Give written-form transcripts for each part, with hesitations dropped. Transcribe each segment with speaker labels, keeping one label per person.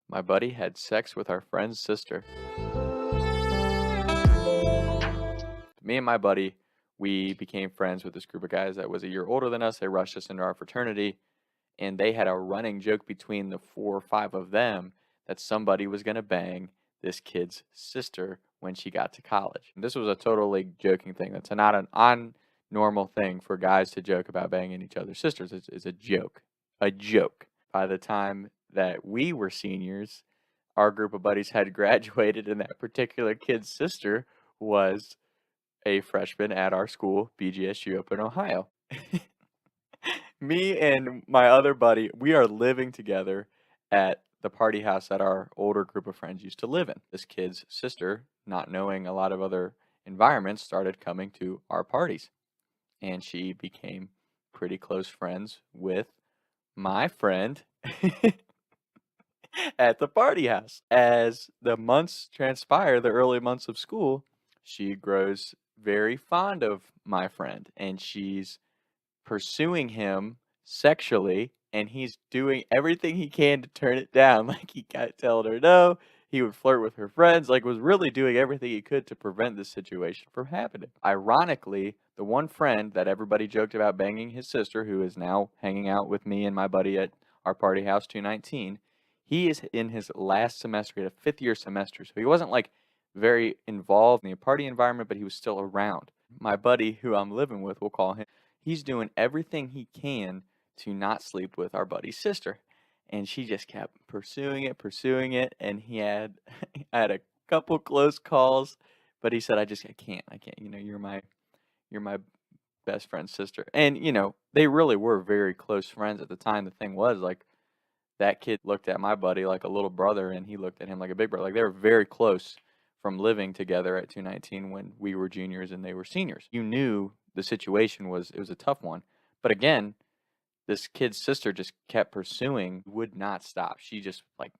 Speaker 1: My buddy had sex with our friend's sister. Me and my buddy, we became friends with this group of guys that was a year older than us. They rushed us into our fraternity, and they had a running joke between the 4 or 5 of them that somebody was gonna bang this kid's sister when she got to college. This was a totally joking thing. That's not an normal thing for guys to joke about banging each other's sisters. It's a joke. A joke. By the time that we were seniors, our group of buddies had graduated, and that particular kid's sister was a freshman at our school, BGSU up in Ohio. Me and my other buddy, we are living together at the party house that our older group of friends used to live in. This kid's sister, not knowing a lot of other environments, started coming to our parties, and she became pretty close friends with my friend at the party house. As the months transpire, the early months of school, she grows very fond of my friend, and she's pursuing him sexually, and he's doing everything he can to turn it down. Like, he kept telling her no, he would flirt with her friends, like, was really doing everything he could to prevent this situation from happening. Ironically, the one friend that everybody joked about banging his sister, who is now hanging out with me and my buddy at our party house 219, he is in his last semester. He had a fifth year semester, so he wasn't, like, very involved in the party environment, but he was still around. My buddy, who I'm living with, we'll call him, he's doing everything he can to not sleep with our buddy's sister. And she just kept pursuing it, and he had I had a couple close calls, but he said, I can't, you're my best friend's sister." And, they really were very close friends at the time. The thing was, like, that kid looked at my buddy like a little brother, and he looked at him like a big brother. Like, they were very close from living together at 219 when we were juniors and they were seniors. You knew the situation was it was a tough one. But again, this kid's sister just kept pursuing, would not stop. She just like,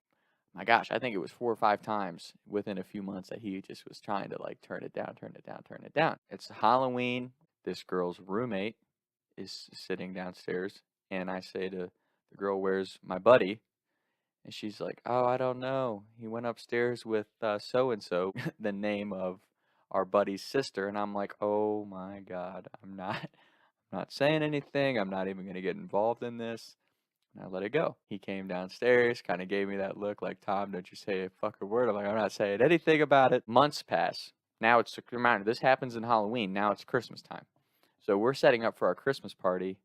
Speaker 1: my gosh, I think it was 4 or 5 times within a few months that he just was trying to like turn it down, turn it down, turn it down. It's Halloween. This girl's roommate is sitting downstairs, and I say to the girl, "Where's my buddy?" And she's like, "Oh, I don't know. He went upstairs with so and so," the name of our buddy's sister. And I'm like, "Oh my God, I'm not saying anything. I'm not even gonna get involved in this." And I let it go. He came downstairs, kind of gave me that look like, "Tom, don't you say a fucking word." I'm like, "I'm not saying anything about it." Months pass. Now it's a reminder. This happens in Halloween. Now it's Christmas time. So we're setting up for our Christmas party,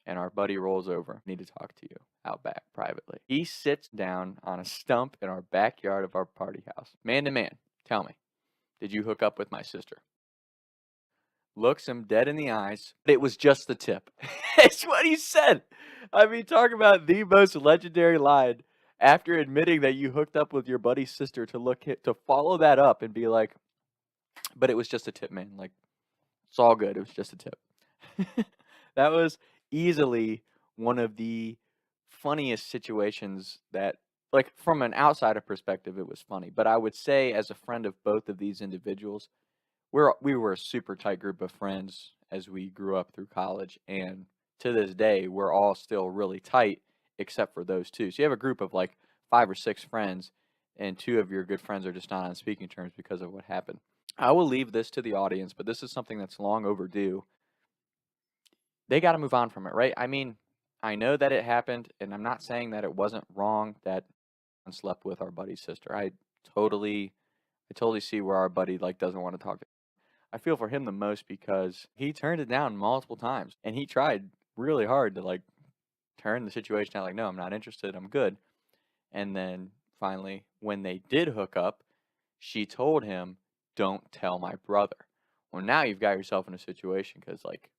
Speaker 1: and our buddy rolls over. "Need to talk to you out back privately." He sits down on a stump in our backyard of our party house. Man to man, tell me, did you hook up with my sister? Looks him dead in the eyes. It was just the tip. It's what he said. I mean, talk about the most legendary line. After admitting that you hooked up with your buddy's sister, to follow that up and be like, "But it was just a tip, man. Like, it's all good. It was just a tip." That was easily one of the funniest situations that, like, from an outsider perspective, it was funny. But I would say, as a friend of both of these individuals, we were a super tight group of friends as we grew up through college, and to this day, we're all still really tight, except for those two. So you have a group of like 5 or 6 friends, and two of your good friends are just not on speaking terms because of what happened. I will leave this to the audience, but this is something that's long overdue. They gotta move on from it, right? I mean, I know that it happened, and I'm not saying that it wasn't wrong that slept with our buddy's sister. Totally I totally see where our buddy, like, doesn't wanna talk to. I feel for him the most because he turned it down multiple times, and he tried really hard to, like, turn the situation out, like, "No, I'm not interested, I'm good." And then, finally, when they did hook up, she told him, "Don't tell my brother." Well, now you've got yourself in a situation because, like,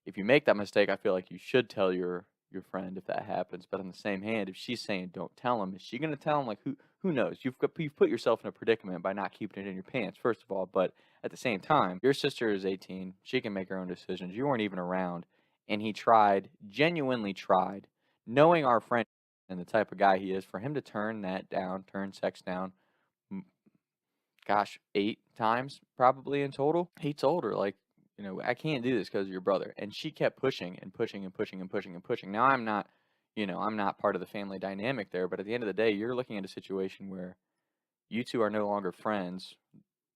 Speaker 1: if you make that mistake, I feel like you should tell your friend if that happens. But on the same hand, if she's saying don't tell him, is she gonna tell him? Like, who knows? You've put yourself in a predicament by not keeping it in your pants, first of all. But at the same time, your sister is 18. She can make her own decisions. You weren't even around, and he tried, genuinely tried, knowing our friend and the type of guy he is, for him to turn that down, turn sex down. m- Gosh, 8 times probably in total. He told her, like, "I can't do this because of your brother." And she kept pushing and pushing and pushing and pushing and pushing. Now I'm not, I'm not part of the family dynamic there, but at the end of the day, you're looking at a situation where you two are no longer friends.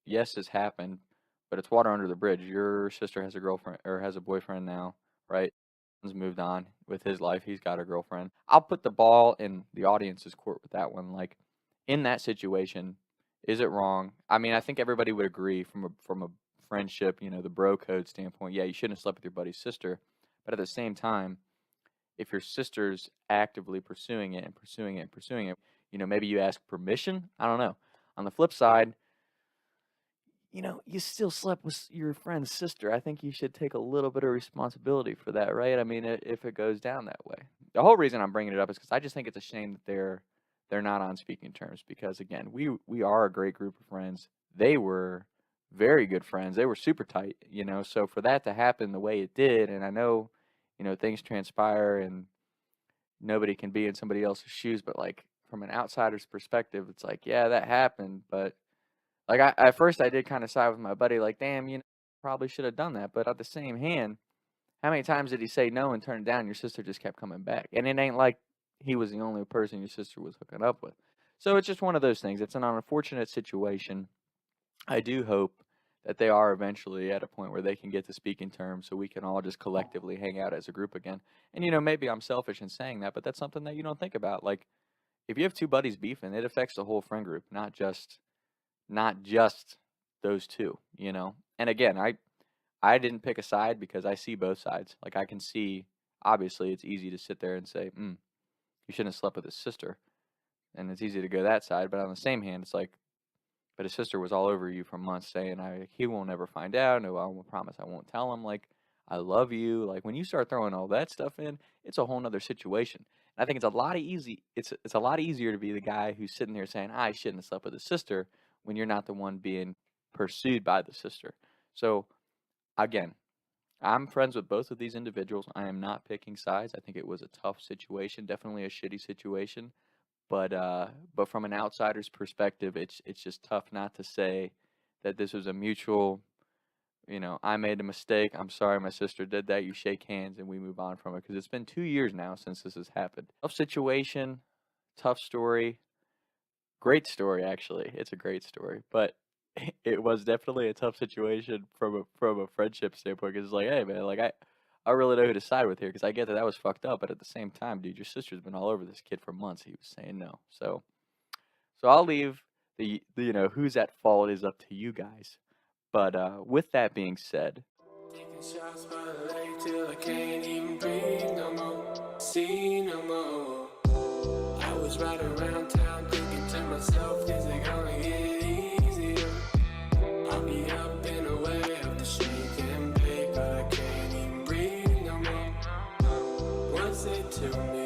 Speaker 1: Yes, this happened, but it's water under the bridge. Your sister has a girlfriend or has a boyfriend now, right? He's moved on with his life. He's got a girlfriend. I'll put the ball in the audience's court with that one. Like, in that situation, is it wrong? I mean, I think everybody would agree from a friendship, the bro code standpoint. Yeah, you shouldn't have slept with your buddy's sister, but at the same time, if your sister's actively pursuing it and pursuing it and pursuing it, maybe you ask permission. I don't know. On the flip side, you still slept with your friend's sister. I think you should take a little bit of responsibility for that, right? I mean, if it goes down that way. The whole reason I'm bringing it up is because I just think it's a shame that they're not on speaking terms. Because again, we are a great group of friends. They were very good friends. They were super tight, So for that to happen the way it did, and I know, things transpire and nobody can be in somebody else's shoes, but like from an outsider's perspective, it's like, yeah, that happened, but like at first I did kind of side with my buddy, like, damn, probably should have done that. But at the same hand, how many times did he say no and turn it down? Your sister just kept coming back, and it ain't like he was the only person your sister was hooking up with. So it's just one of those things. It's an unfortunate situation. I do hope that they are eventually at a point where they can get to speaking terms, so we can all just collectively hang out as a group again. And maybe I'm selfish in saying that, but that's something that you don't think about. Like, if you have two buddies beefing, it affects the whole friend group, not just those two. And again, I didn't pick a side because I see both sides. Like, I can see, obviously it's easy to sit there and say, you shouldn't have slept with his sister, and it's easy to go that side. But on the same hand, it's like, but his sister was all over you for months saying, he won't ever find out. No, I won't promise I won't tell him. Like, I love you. Like, when you start throwing all that stuff in, it's a whole nother situation. And I think it's a lot easier to be the guy who's sitting there saying, I shouldn't have slept with his sister, when you're not the one being pursued by the sister. So again, I'm friends with both of these individuals. I am not picking sides. I think it was a tough situation, definitely a shitty situation. But from an outsider's perspective, it's just tough not to say that this was a mutual, I made a mistake. I'm sorry my sister did that. You shake hands and we move on from it, because it's been 2 years now since this has happened. Tough situation, tough story. Great story, actually. It's a great story, but it was definitely a tough situation from a friendship standpoint. Because it's like, hey man, like I really know who to side with here, because I get that was fucked up, but at the same time, dude, your sister's been all over this kid for months. He was saying no, so I'll leave the who's at fault is up to you guys. But with that being said, taking shots by the lake till I can't even breathe no more, see no more. I was riding around town thinking to myself, is it gonna get easier? I'll be up and away up the street and bake, but I can't even breathe no more. Once they took me